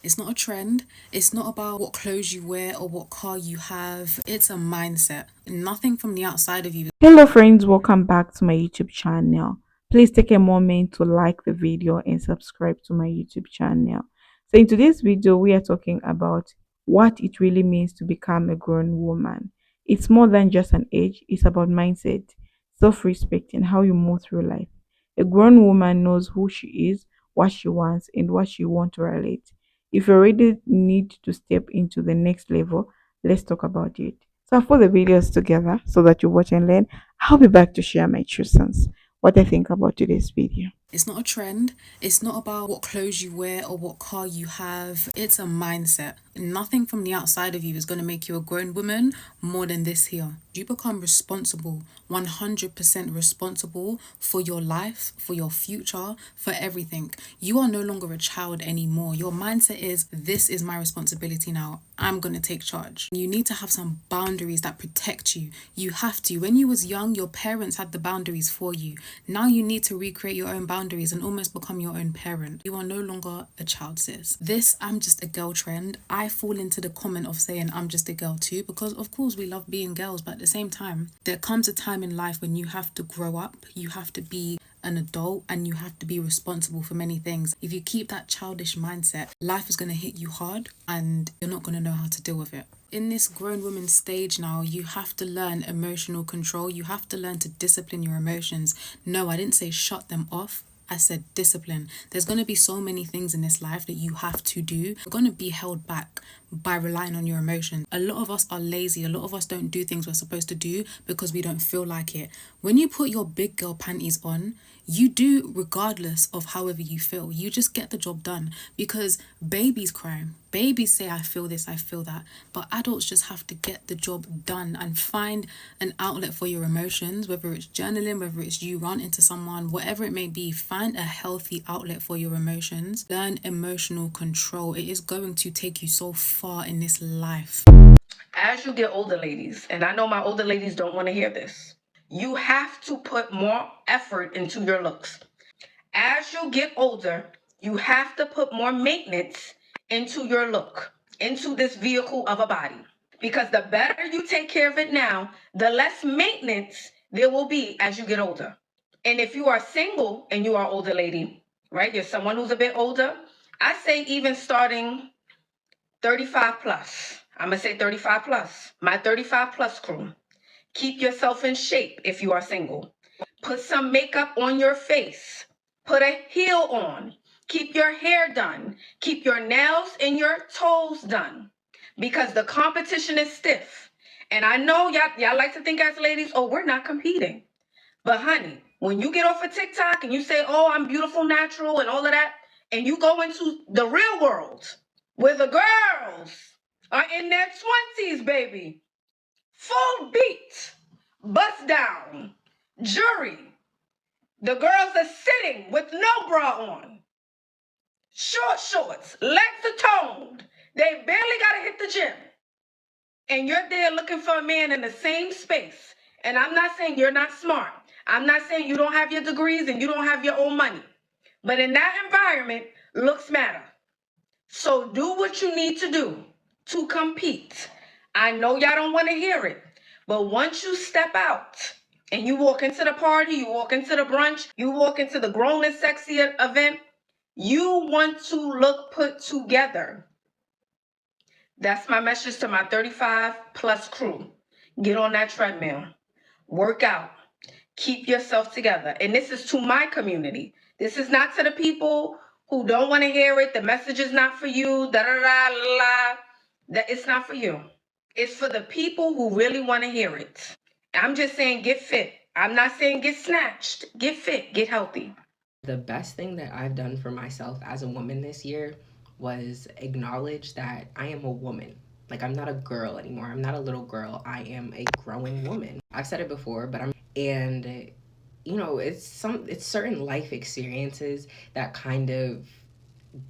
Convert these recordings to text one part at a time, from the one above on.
It's not a trend. It's not about what clothes you wear or what car you have. It's a mindset. Nothing from the outside of you. Hello friends, welcome back to my YouTube channel. Please take a moment to like the video and subscribe to my YouTube channel. So in today's video, we are talking about what it really means to become a grown woman. It's more than just an age, it's about mindset, self-respect, and how you move through life. A grown woman knows who she is, what she wants, and what she wants to relate. If you already need to step into the next level, let's talk about it. So I've put the videos together so that you watch and learn. I'll be back to share my true sense, what I think about today's video. It's not a trend. It's not about what clothes you wear or what car you have. It's a mindset. Nothing from the outside of you is going to make you a grown woman more than this here. You become responsible, 100% responsible for your life, for your future, for everything. You are no longer a child anymore. Your mindset is, this is my responsibility now. I'm going to take charge. You need to have some boundaries that protect you. You have to. When you was young, your parents had the boundaries for you. Now you need to recreate your own boundaries and almost become your own parent. You are no longer a child, sis. This I'm just a girl trend, I fall into the comment of saying I'm just a girl too, because of course we love being girls, but at the same time, there comes a time in life when you have to grow up, you have to be an adult, and you have to be responsible for many things. If you keep that childish mindset, life is going to hit you hard and you're not going to know how to deal with it. In this grown woman stage now, you have to learn emotional control. You have to learn to discipline your emotions. No, I didn't say shut them off. I said discipline. There's going to be so many things in this life that you have to do. You're going to be held back by relying on your emotions. A lot of us are lazy. A lot of us don't do things we're supposed to do because we don't feel like it. When you put your big girl panties on, you do regardless of however you feel. You just get the job done because babies cry. Babies say, I feel this, I feel that. But adults just have to get the job done and find an outlet for your emotions, whether it's journaling, whether it's you ranting to someone, whatever it may be. Find a healthy outlet for your emotions. Learn emotional control. It is going to take you so far in this life. As you get older, ladies, and I know my older ladies don't want to hear this, you have to put more effort into your looks. As you get older, you have to put more maintenance into your look, into this vehicle of a body. Because the better you take care of it now, the less maintenance there will be as you get older. And if you are single and you are an older lady, right? You're someone who's a bit older. I say even starting 35 plus. I'm going to say 35 plus. My 35 plus crew. Keep yourself in shape if you are single. Put some makeup on your face. Put a heel on. Keep your hair done. Keep your nails and your toes done. Because the competition is stiff. And I know y'all like to think as ladies, oh, we're not competing. But honey, when you get off of TikTok and you say, oh, I'm beautiful, natural, and all of that, and you go into the real world where the girls are in their 20s, baby, full beat, bust down, jury. The girls are sitting with no bra on, short shorts, legs are toned. They barely got to hit the gym. And you're there looking for a man in the same space. And I'm not saying you're not smart. I'm not saying you don't have your degrees and you don't have your own money. But in that environment, looks matter. So do what you need to do to compete. I know y'all don't want to hear it, but once you step out and you walk into the party, you walk into the brunch, you walk into the grown and sexy event, you want to look put together. That's my message to my 35 plus crew. Get on that treadmill, work out, keep yourself together. And this is to my community. This is not to the people who don't want to hear it. The message is not for you. Da da da la. That it's not for you. It's for the people who really want to hear it. I'm just saying get fit. I'm not saying get snatched. Get fit, get healthy. The best thing that I've done for myself as a woman this year was acknowledge that I am a woman. Like, I'm not a girl anymore. I'm not a little girl. I am a growing woman. I've said it before, but and you know, it's certain life experiences that kind of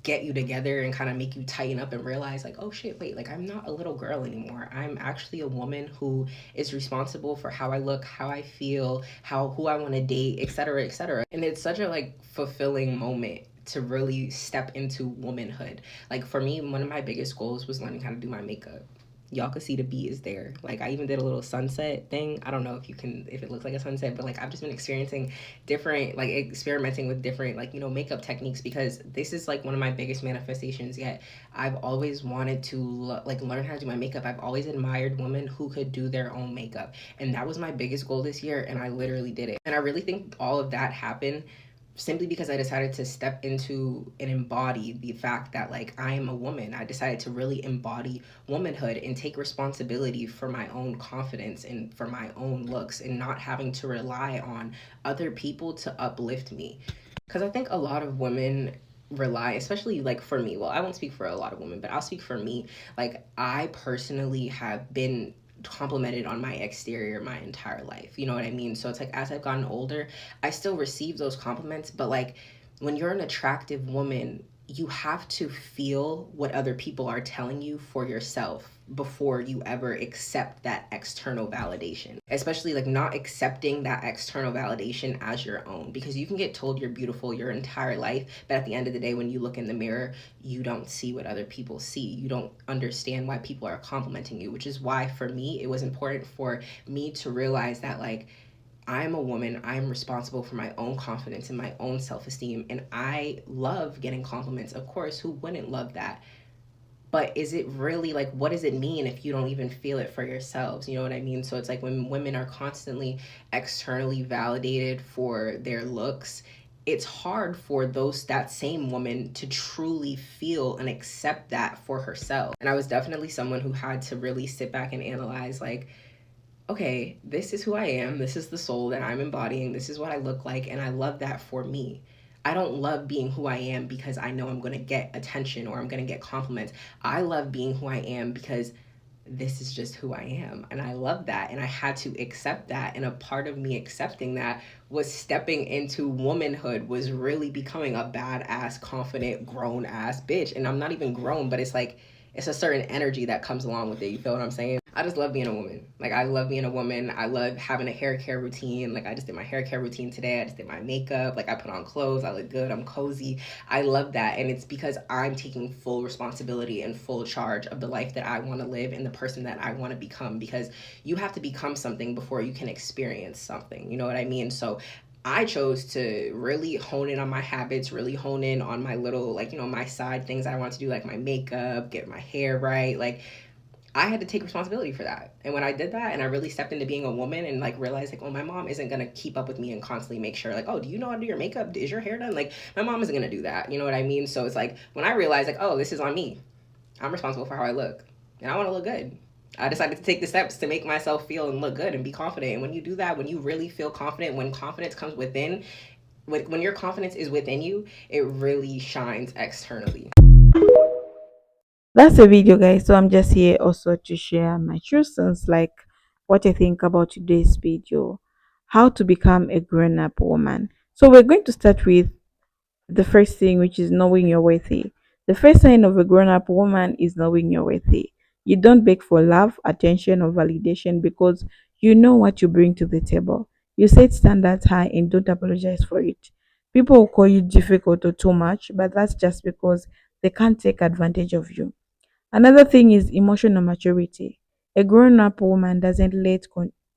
get you together and kind of make you tighten up and realize, like, oh shit, wait, like, I'm not a little girl anymore. I'm actually a woman who is responsible for how I look, how I feel, who I want to date, etc., etc. And it's such a like fulfilling moment to really step into womanhood. Like for me, one of my biggest goals was learning how to do my makeup. Y'all could see the beat is there. Like I even did a little sunset thing. I don't know if you can, if it looks like a sunset, but like I've just been experiencing different, like experimenting with different, like, you know, makeup techniques, because this is like one of my biggest manifestations yet. I've always wanted to like learn how to do my makeup. I've always admired women who could do their own makeup, and that was my biggest goal this year, and I literally did it. And I really think all of that happened simply because I decided to step into and embody the fact that like I am a woman. I decided to really embody womanhood and take responsibility for my own confidence and for my own looks, and not having to rely on other people to uplift me. Because I think a lot of women rely, especially like for me, well, I won't speak for a lot of women, but I'll speak for me. Like I personally have been complimented on my exterior my entire life, you know what I mean? So it's like as I've gotten older, I still receive those compliments, but like when you're an attractive woman, you have to feel what other people are telling you for yourself before you ever accept that external validation. Especially like not accepting that external validation as your own, because you can get told you're beautiful your entire life, but at the end of the day, when you look in the mirror, you don't see what other people see. You don't understand why people are complimenting you, which is why for me, it was important for me to realize that like I'm a woman, I'm responsible for my own confidence and my own self esteem. And I love getting compliments. Of course, who wouldn't love that? But is it really like, what does it mean if you don't even feel it for yourselves? You know what I mean? So it's like when women are constantly externally validated for their looks, it's hard for that same woman to truly feel and accept that for herself. And I was definitely someone who had to really sit back and analyze like, okay, this is who I am. This is the soul that I'm embodying. This is what I look like. And I love that for me. I don't love being who I am because I know I'm going to get attention or I'm going to get compliments. I love being who I am because this is just who I am. And I love that. And I had to accept that. And a part of me accepting that was stepping into womanhood, was really becoming a badass, confident, grown ass bitch. And I'm not even grown, but it's like, it's a certain energy that comes along with it. You feel what I'm saying? I just love being a woman. Like, I love being a woman. I love having a hair care routine. Like, I just did my hair care routine today. I just did my makeup. Like, I put on clothes. I look good. I'm cozy. I love that. And it's because I'm taking full responsibility and full charge of the life that I want to live and the person that I want to become. Because you have to become something before you can experience something. You know what I mean? So I chose to really hone in on my habits, really hone in on my little, like, you know, my side things I want to do, like my makeup, get my hair right. Like, I had to take responsibility for that. And when I did that and I really stepped into being a woman and like realized like, oh, my mom isn't going to keep up with me and constantly make sure like, oh, do you know how to do your makeup? Is your hair done? Like, my mom isn't going to do that. You know what I mean? So it's like when I realized like, oh, this is on me. I'm responsible for how I look and I want to look good. I decided to take the steps to make myself feel and look good and be confident. And when you do that, when you really feel confident, when confidence comes within, when your confidence is within you, it really shines externally. That's the video, guys. So I'm just here also to share my true sense, like what I think about today's video, how to become a grown-up woman. So we're going to start with the first thing, which is knowing you're worthy. The first sign of a grown-up woman is knowing you're worthy. You don't beg for love, attention, or validation because you know what you bring to the table. You set standards high and don't apologize for it. People will call you difficult or too much, but that's just because they can't take advantage of you. Another thing is emotional maturity. A grown up woman doesn't let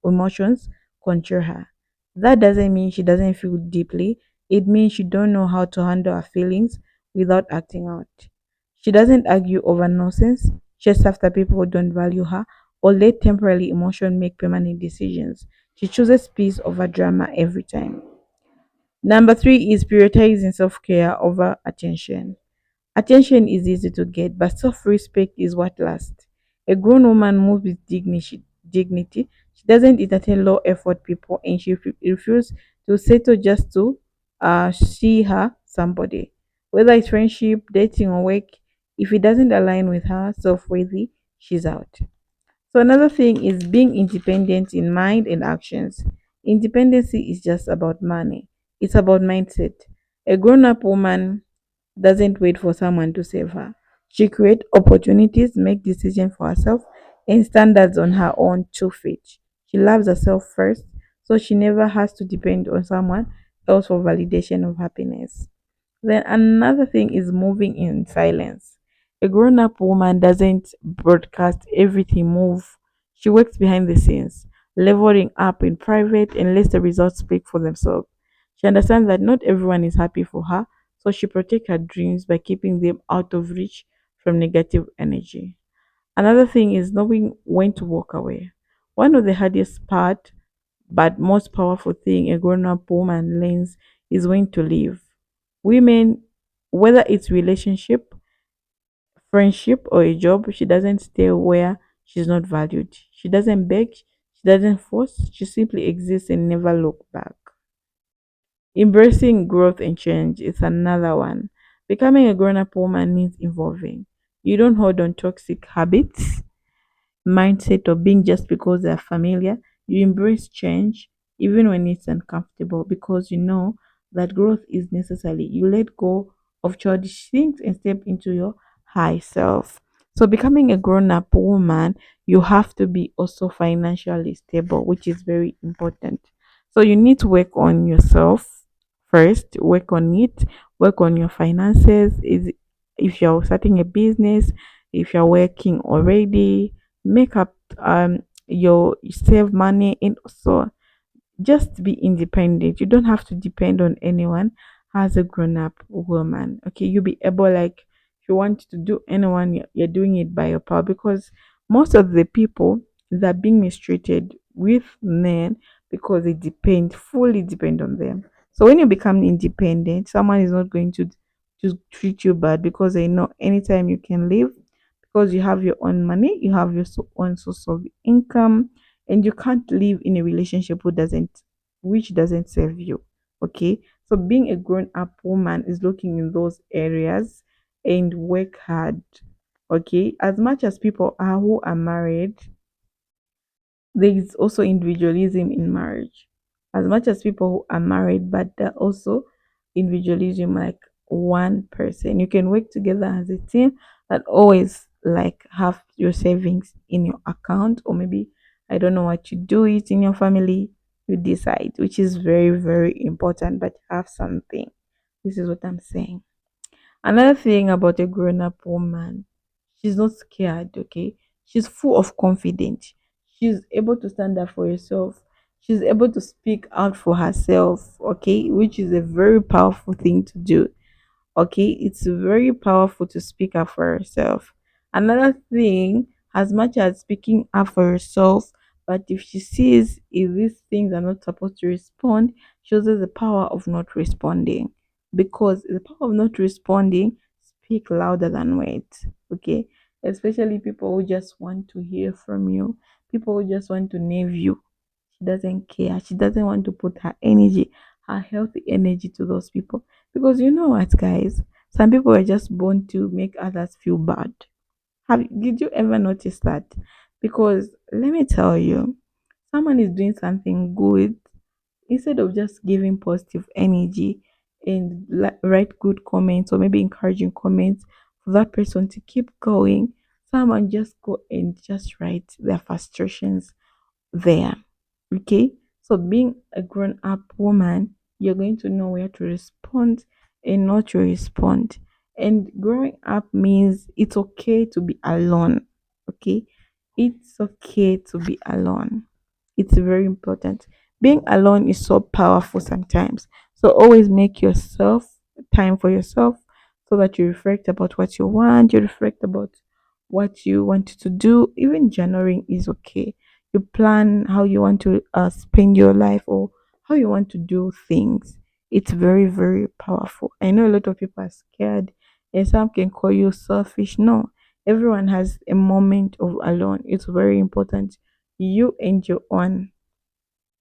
emotions control her. That doesn't mean she doesn't feel deeply, it means she don't know how to handle her feelings without acting out. She doesn't argue over nonsense, chase after people who don't value her, or let temporary emotion make permanent decisions. She chooses peace over drama every time. Number three is prioritizing self care over attention. Attention is easy to get, but self respect is what lasts. A grown woman moves with dignity. She doesn't entertain low effort people and she refuses to settle just to see her somebody. Whether it's friendship, dating, or work, if it doesn't align with her self worthy, she's out. So another thing is being independent in mind and actions. Independency is just about money. It's about mindset. A grown up woman doesn't wait for someone to save her. She creates opportunities, make decisions for herself, and standards on her own 2 feet. She loves herself first, so she never has to depend on someone else for validation of happiness. Then another thing is moving in silence. A grown up woman doesn't broadcast everything move. She works behind the scenes, leveling up in private and lets the results speak for themselves. She understands that not everyone is happy for her, so she protects her dreams by keeping them out of reach from negative energy. Another thing is knowing when to walk away. One of the hardest part but most powerful thing a grown up woman learns is when to leave. Women, whether it's relationship, friendship, or a job, she doesn't stay where she's not valued. She doesn't beg, she doesn't force, she simply exists and never look back. Embracing growth and change is another one. Becoming a grown up woman means evolving. You don't hold on toxic habits mindset of being just because they're familiar. You embrace change even when it's uncomfortable because you know that growth is necessary. You let go of childish things and step into your high self. So becoming a grown up woman, you have to be also financially stable, which is very important. So you need to work on yourself first, work on it, work on your finances. Is if you're starting a business, if you're working already, make up your save money and also just be independent. You don't have to depend on anyone as a grown up woman. Okay, you'll be able, like, if you want to do anyone, you're doing it by your power because most of the people that are being mistreated with men because they depend fully depend on them. So when you become independent, someone is not going to treat you bad because they know anytime you can leave because you have your own money, you have your own source of income, and you can't live in a relationship which doesn't serve you. Okay, so being a grown up woman is looking in those areas and work hard. Okay, as much as people are who are married, there is also individualism in marriage. As much as people who are married, but there also individualism, like one person. You can work together as a team, but always like have your savings in your account, or maybe I don't know what you do it in your family. You decide, which is very, very important, but have something. This is what I'm saying. Another thing about a grown up woman, she's not scared, okay? She's full of confidence. She's able to stand up for herself. She's able to speak out for herself, okay? Which is a very powerful thing to do. Okay, it's very powerful to speak up for yourself. Another thing, as much as speaking up for yourself, but if she sees if these things are not supposed to respond, she has the power of not responding, because the power of not responding speak louder than words. Okay, especially people who just want to hear from you, people who just want to name you. She doesn't care. She doesn't want to put her energy, her healthy energy, to those people. Because you know what, guys? Some people are just born to make others feel bad. Did you ever notice that? Because let me tell you, someone is doing something good, instead of just giving positive energy and write good comments or maybe encouraging comments for that person to keep going, someone just go and just write their frustrations there. Okay, so being a grown up woman, you're going to know where to respond and not to respond. And growing up means it's okay to be alone. Okay, it's okay to be alone. It's very important. Being alone is so powerful sometimes. So always make yourself time for yourself so that you reflect about what you want, you reflect about what you want to do. Even journaling is okay. You plan how you want to spend your life or how you want to do things. It's very, very powerful. I know a lot of people are scared and some can call you selfish. No, everyone has a moment of alone. It's very important. You and your own.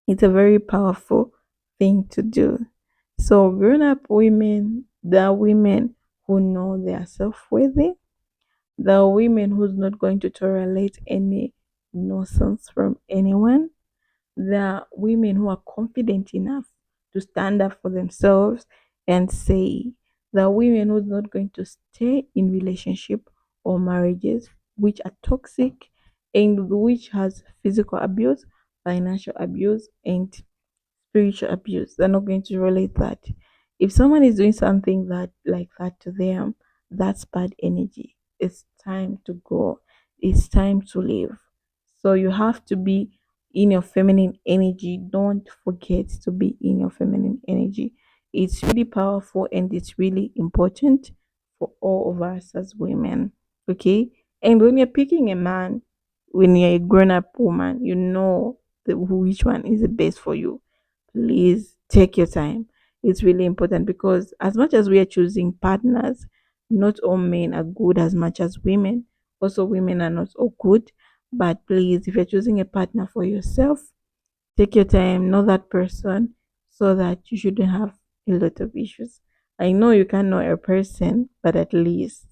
It's a very powerful thing to do. So grown up women, there are women who know they are self worthy. There are women who's not going to tolerate any nonsense from anyone. There are women who are confident enough to stand up for themselves and say, there are women who's not going to stay in relationship or marriages which are toxic and which has physical abuse, financial abuse, and spiritual abuse. They're not going to relate that. If someone is doing something that like that to them, that's bad energy. It's time to go. It's time to leave. So you have to be in your feminine energy. Don't forget to be in your feminine energy. It's really powerful and it's really important for all of us as women. Okay. And when you're picking a man, when you're a grown up woman, you know which one is the best for you. Please take your time. It's really important because as much as we are choosing partners, not all men are good as much as women. Also, women are not all good. But please, if you're choosing a partner for yourself, take your time, know that person so that you shouldn't have a lot of issues. I know you can know a person, but at least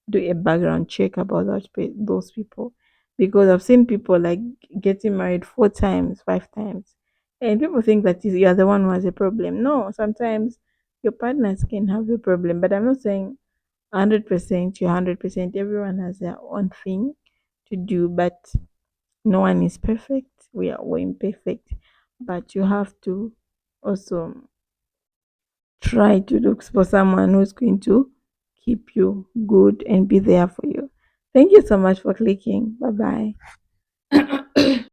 do a background check about those people. Because I've seen people like getting married 4 times, 5 times, and people think that you're the one who has a problem. No, sometimes your partners can have a problem, but I'm not saying 100%, you're 100%. Everyone has their own thing to do, but no one is perfect. We are all imperfect, but you have to also try to look for someone who's going to keep you good and be there for you. Thank you so much for clicking. Bye bye.